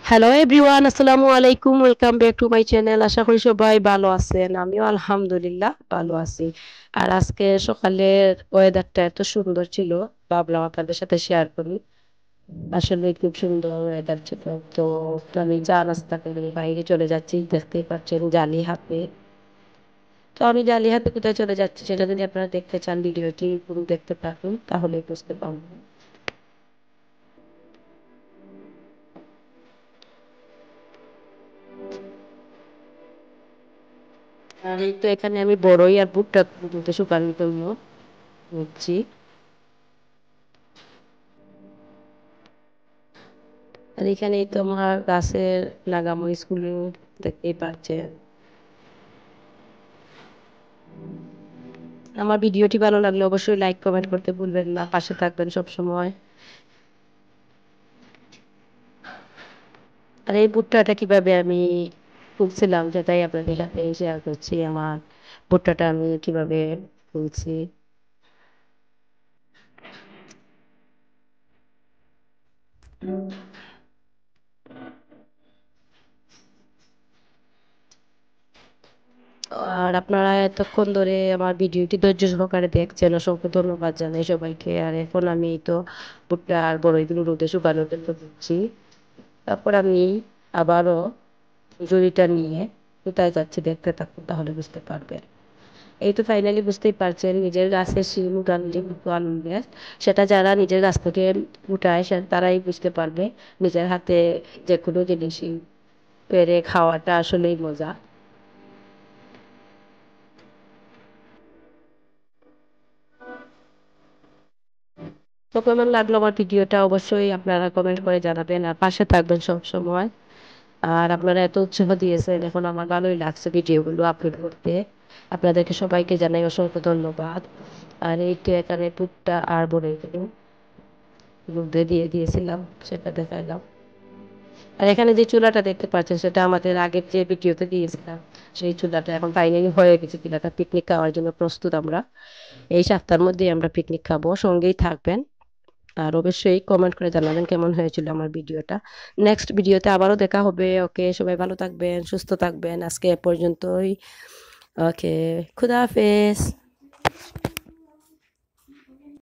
Hello everyone, আসসালামু আলাইকুম। Welcome back to my channel. আশা করি সবাই ভালো আছেন। আমিও আলহামদুলিল্লাহ ভালো আছি। আর আজকে সকালের ওয়েদারটা এত সুন্দর ছিল, ভাবলাম আপনাদের সাথে শেয়ার করি। আসলে খুব সুন্দর ওয়েদার ছিল। তো আমি চা নাস্তা করে বাইরে চলে যাচ্ছি, দেখতেই পাচ্ছেন জালি হাতে। তো আমি জালি হাতে কোথায় চলে যাচ্ছি সেটা যদি আপনারা দেখতে চান, ভিডিওটি পুরো দেখতে পারবেন, তাহলে বুঝতে পারবেন। আর এই তো এখানে আমি বড়ই আর ভুট্টা তুলতে শুকানোর জন্য নিচ্ছি। আর এখানেই তো আমার গাছের নাগামরিচগুলো দেখতেই পাচ্ছেন। আমার ভিডিওটি ভালো লাগলে অবশ্যই লাইক কমেন্ট করতে ভুলবেন না, পাশে থাকবেন সব সময়। আর এই ভুট্টাটা কিভাবে আমি তুলছিলাম সেটাই আপনাদের সাথে শেয়ার করছি। আমার ভুট্টাটা আমি কিভাবে তুলছি। আর আপনারা এতক্ষণ ধরে আমার ভিডিওটি ধৈর্য সহকারে দেখছেন, অসংখ্য ধন্যবাদ জানাই সবাইকে। আর এখন আমি তো ভুট্টা আর বড়ইগুলো রোদে শুকানোর জন্য দিচ্ছি। তারপর আমি আবারও ঝুড়িটা নিয়ে কোথায় যাচ্ছি দেখতে থাকুন, তাহলে বুঝতে পারবেন। এই তো ফাইনালি বুঝতেই পারছেন, নিজের গাছের শিম উঠানোর যে কত আনন্দের, সেটা যারা নিজের গাছ থেকে উঠায় তারাই বুঝতে পারবে। নিজের হাতে যে কোনো জিনিসই পেরে খাওয়াটা আসলেই মজা। তো কেমন লাগলো আমার ভিডিওটা অবশ্যই আপনারা কমেন্ট করে জানাবেন, আর পাশে থাকবেন সব সময়। আর আপনারা এত উৎসাহ দিয়েছেন, এখন আমার ভালোই লাগছে ভিডিওগুলো আপলোড করতে। আপনাদেরকে সবাইকে জানাই অসংখ্য ধন্যবাদ। আর এই তো এখানে টুকটা আর বড়ইগুলো রোদে দিয়ে দিয়েছিলাম, সেটা দেখাইলাম। আর এখানে যে চুলাটা দেখতে পাচ্ছেন সেটা আমাদের আগের যে ভিডিওতে দিয়েছিলাম, সেই চুলাটা এখন ফাইনালি হয়ে গেছে। চুলাটা পিকনিক খাওয়ার জন্য প্রস্তুত। আমরা এই সপ্তাহের মধ্যেই আমরা পিকনিক খাবো, সঙ্গেই থাকবেন। আর অবশ্যই কমেন্ট করে জানাবেন কেমন হয়েছিল আমার ভিডিওটা। নেক্সট ভিডিওতে আবারও দেখা হবে। ওকে, সবাই ভালো থাকবেন, সুস্থ থাকবেন। আজকে এ পর্যন্তই। ওকে, খুদা হাফেজ।